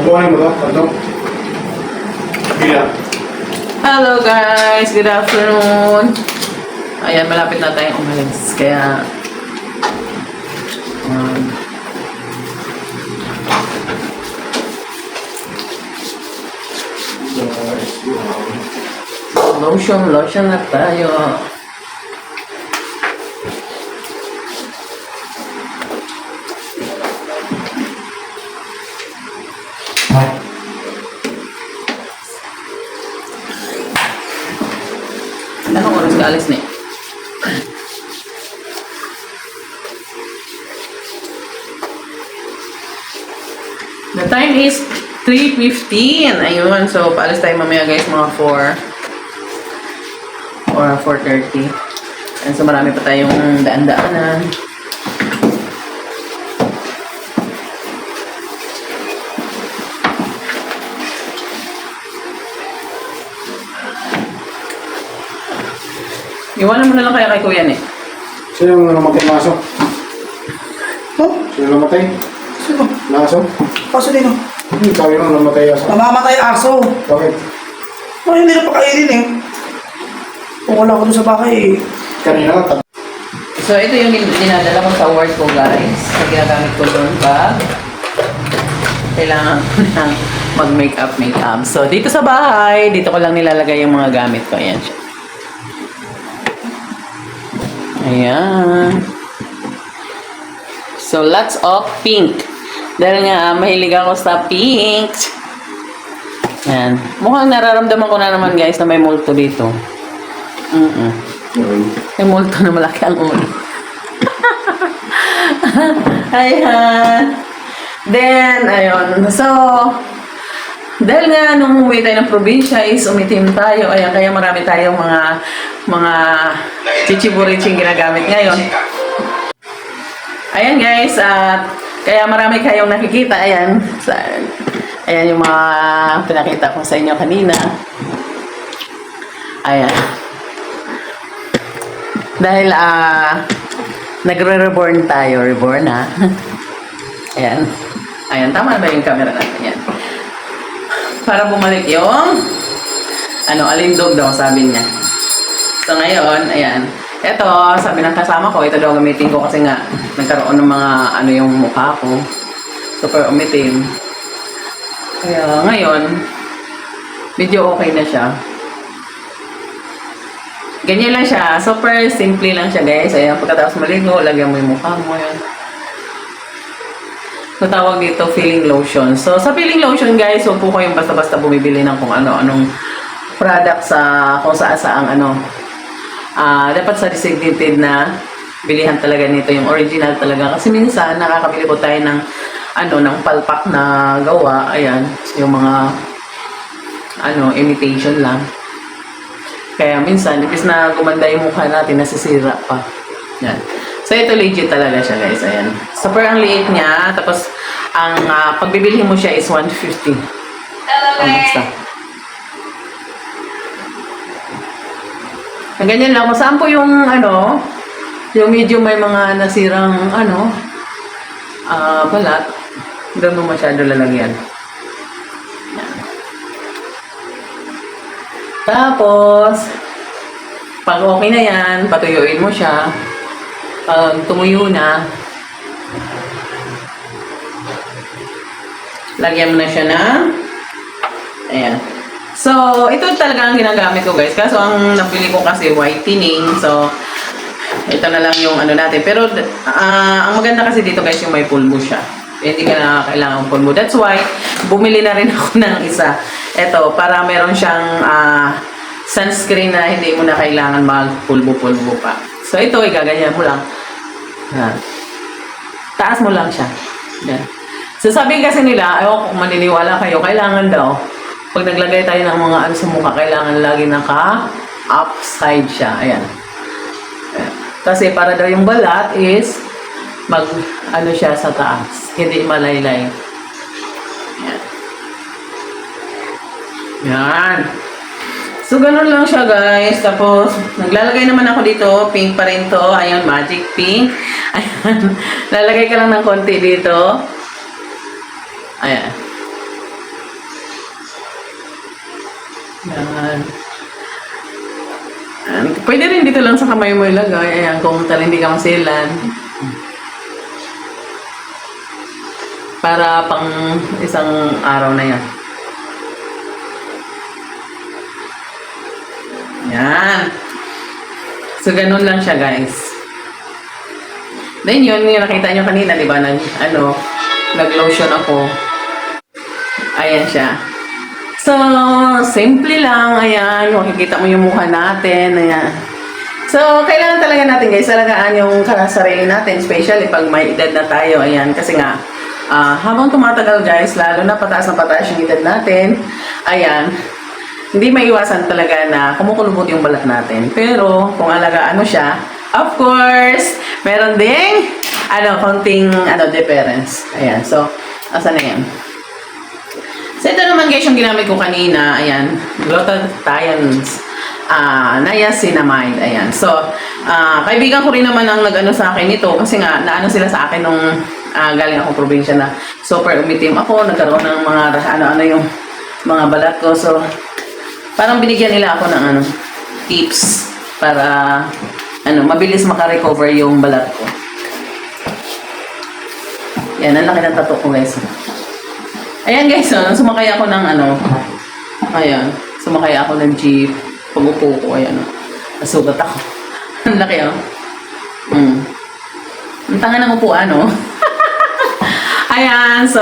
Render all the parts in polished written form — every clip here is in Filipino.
Bukuhanin mo to? Ano? Bila. Hello guys! Good afternoon! Ayan, malapit na tayong umalis. Kaya... lotion na tayo. Anong oras ka alis ni? The time is 3:15. Ayun. So, paalis tayo mamaya guys, mga 4 or 4:30. And so, marami pa tayong daan-daanan. Iwanan mo na lang kaya kay Kuya ni. Sino yung namatay na aso? Oh, Sino namatay? sino? Na aso? Aso din oh. Ikaw yung namatay aso. Namamatay aso. Bakit? Oh, hindi na pakainin eh. Kung wala ko doon sa bahay eh. Kanina nga, So, ito yung dinadala ko sa work ko guys. Sa ginagamit ko doon pag kailangan ko ng mag-makeup. So, dito sa bahay, dito ko lang nilalagay yung mga gamit ko. Ayan siya. Ayan. So, lots of pink. Dahil nga, mahilig ako sa pink. Ayan. Mukhang nararamdaman ko na naman guys na may multo dito. May multo na malaki ang ulo. Ayan. Then, ayun. So, dahil nga nung umuwi tayo ng probinsya is umitim tayo. Ayan, kaya marami tayong mga chichiburiching ginagamit ngayon. Ayan guys, at kaya marami kayong nakikita. Ayan, ayan yung mga pinakita ko sa inyo kanina. Ayan. Dahil nagre-reborn tayo. Reborn ha. Ayan. Ayan, tama ba yung camera natin? Ayan. Para bumalik yung alindog daw, sabi niya. So ngayon, ayan. Ito, sabi ng kasama ko, ito daw gamitin ko kasi nga nagkaroon ng mga yung mukha ko. Super umitim. Kaya ngayon, medyo okay na siya. Ganyan lang siya. Super simple lang siya guys. Ayan, pagkatapos maligo, lagyan mo yung mukha mo. Ayan. So, tawag dito feeling lotion. So, sa feeling lotion guys, huwag po kayong basta-basta bumibili ng kung anong product sa kung saan dapat sa designated na bilihan talaga nito, yung original talaga. Kasi minsan, nakakabili po tayo ng ng palpak na gawa. Ayan, yung mga imitation lang. Kaya minsan, ibis na gumanda yung mukha natin, nasisira pa. Yan. So, ito legit talaga siya, guys. Ayan. Super ang liit niya. Tapos, ang pagbibilhin mo siya is 150. Basta. Ang ganyan lang. Kung saan po yung, yung medyo may mga nasirang, balat, doon mo masyado lalagyan. Yan. Tapos, pag okay na yan, patuyuin mo siya. Pag tumuyo na, lagyan mo na siya ng ayan. So, ito talaga ang ginagamit ko guys. Kaso ang nabili ko kasi whitening. So, ito na lang yung natin. Pero, ang maganda kasi dito guys, yung may pulbo siya. Hindi ka na kailangan pulbo. That's why, bumili na rin ako ng isa. Ito, para meron siyang sunscreen na hindi mo na kailangan magpulbo-pulbo pa. So, ito, igaganyan mo lang. Yan. Taas mo lang siya. Yan. So, sabi kasi nila, ayaw kung maniniwala kayo, kailangan daw, pag naglagay tayo ng mga sa mukha, kailangan lagi naka-upside siya. Ayan. Ayan. Kasi para daw yung balat is, siya sa taas. Hindi malaylay. Yan. Yan. So, ganun lang siya, guys. Tapos, naglalagay naman ako dito. Pink pa rin to. Ayan, magic pink. Ayan. Lalagay ka lang ng konti dito. Ayan. Yan. Pwede rin dito lang sa kamay mo ilagay. Ayan, kung hindi ka masilan. Para pang isang araw na yan. Yan. So, ganun lang siya, guys. Then, yun, yung nakita nyo kanina, di ba? Nag-lotion ako. Ayan siya. So, simple lang. Ayan, makikita mo yung mukha natin. Ayan. So, kailangan talaga natin, guys, alagaan yung sarili natin. Especially pag may edad na tayo. Ayan, kasi nga, habang tumatagal, guys, lalo na pataas yung edad natin. Ayan. Hindi maiwasan talaga na kumukulubot yung balat natin. Pero, kung alagaan mo siya, of course, meron ding, konting, difference. Ayan. So, asan na yan? So, ito naman guys yung ginamit ko kanina. Ayan. Glutathione, niacinamide. Ayan. So, kaibigan ko rin naman ang nag-ano sa akin ito kasi nga, naano sila sa akin nung galing akong probinsya na super umitim ako. Nagkaroon ng mga, yung mga balat ko. So, parang binigyan nila ako ng tips para, mabilis makarecover yung balat ko. Yan, ang laki ng tattoo ko guys. Ayan guys, sumakay ako ng ayan, sumakay ako ng jeep. Pag-upo ko, ayan, nasugat ako. Ang laki, Ang tanga ng upuan, Ayan, so,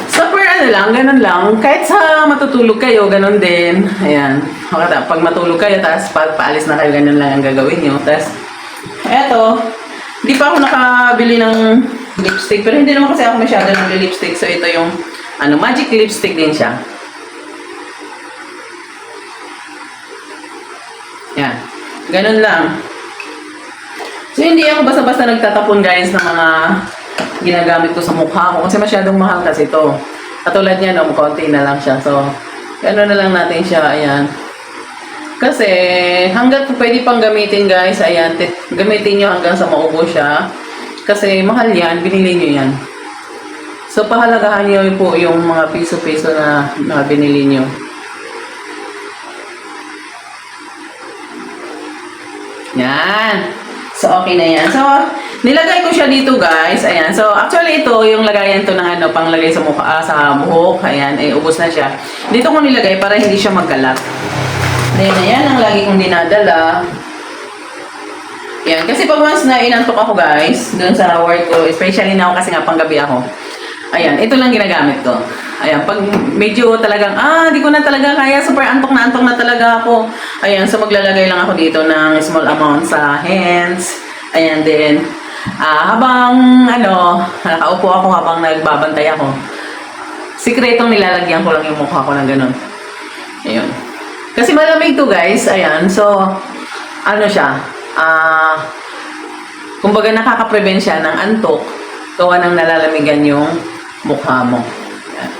super lang, ganun lang. Kahit sa matutulog kayo, ganun din. Ayan, pag matulog kayo, tapos paalis na kayo, ganun lang ang gagawin nyo. Tapos, eto, di pa ako nakabili ng lipstick, pero hindi naman kasi ako masyado ng lipstick. So, ito yung, magic lipstick din siya. Yan. Ganun lang. So, hindi ako basta-basta nagtatapon, guys, ng mga ginagamit ko sa mukha ko. Kasi masyadong mahal kasi ito. Katulad niya, konti na lang siya. So, gano'n na lang natin siya. Ayan. Kasi, hanggat pwede pang gamitin, guys, ayan, gamitin nyo hanggang sa maubo siya. Kasi, mahal yan. Binili nyo yan. So, pahalagahan nyo po yung mga piso-piso na binili nyo. Yan. So, okay na yan. So, nilagay ko siya dito, guys. Ayan. So, actually, ito, yung lagayan to ng panglagay sa mukha, sa buhok. Ayan, ubos na siya. Dito ko nilagay para hindi siya magkalat. Then, ayan ang lagi kong dinadala. Ayan. Kasi pag once na inantok ako, guys, dun sa work ko, especially now kasi nga panggabi ako. Ayan, ito lang ginagamit ko. Ayan, pag medyo talagang, di ko na talaga kaya, super antok na talaga ako. Ayan, so maglalagay lang ako dito ng small amount sa hands. Ayan din. Habang, nakaupo ako habang nagbabantay ako. Sikretong nilalagyan ko lang yung mukha ko ng ganun. Ayun. Kasi malamig to guys, ayan. So, siya, kumbaga nakaka-prevent siya ng antok. Gawa ng nalalamigan yung mukha mo. Yan.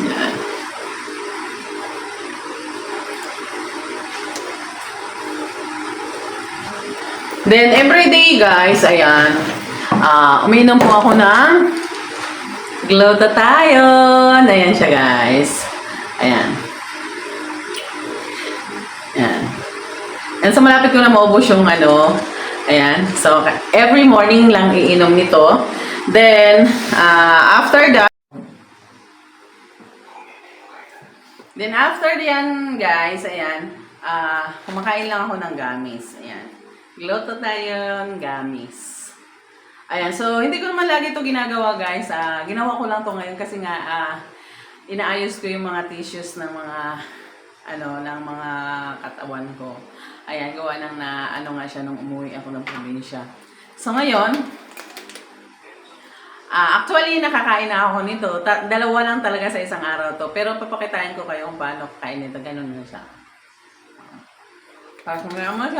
Yan. Then, everyday guys, ayan, uminom po ako ng glutathione. Ayan siya guys. Ayan. Ayan. And so, malapit ko na maubos yung ayan. So, every morning lang iinom nito. Then, after yan, guys, ayan, kumakain lang ako ng gummies. Ayan. Glutathione gummies. Ayan. So, hindi ko naman lagi ito ginagawa, guys. Ginawa ko lang to ngayon kasi nga, inaayos ko yung mga tissues ng mga, ng mga katawan ko. Ayan, gawa ng nga siya nung umuwi ako ng probinsya. So, ngayon, actually, nakakain na ako nito. Dalawa lang talaga sa isang araw to. Pero papakitain ko kayo kung paano kain nito. Ganun na siya.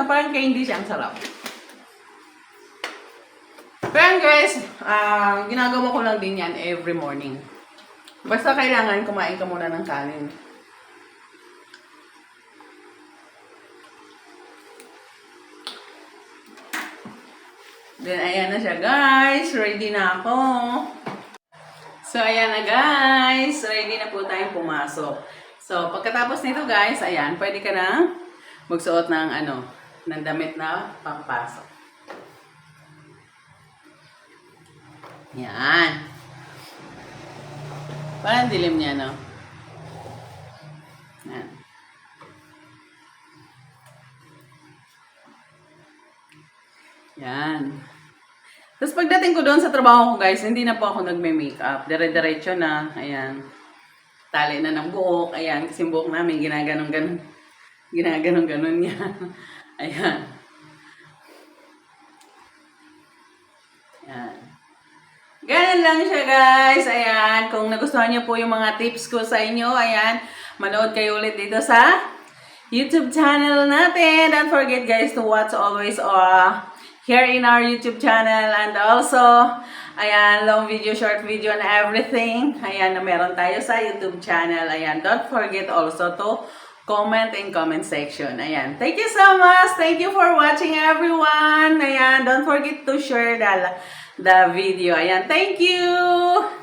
Parang candy siya. Ang sarap. Pero guys, ginagawa ko lang din yan every morning. Basta kailangan kumain ka muna ng kanin. Then, ayan na siya guys. Ready na ako. So, ayan na guys. Ready na po tayong pumasok. So, pagkatapos nito guys, ayan, pwede ka na magsuot ng ng damit na papasok. Yan. Parang dilim niya, no? Yan. Yan. Tapos pagdating ko doon sa trabaho ko guys, hindi na po ako nagme-makeup. Dire-diretso na. Ayan. Tali na ng buhok. Ayan. Kasi yung buhok namin ginaganon-ganon. Ginaganon-ganon niya. Ayan. Ayan. Ganun lang siya guys. Ayan. Kung nagustuhan niyo po yung mga tips ko sa inyo, ayan. Manood kayo ulit dito sa YouTube channel natin. Don't forget guys to watch always here in our YouTube channel, and also, ayan, long video, short video, and everything. Ayan, na meron tayo sa YouTube channel. Ayan, don't forget also to comment in comment section. Ayan, thank you so much. Thank you for watching everyone. Ayan, don't forget to share the video. Ayan, thank you.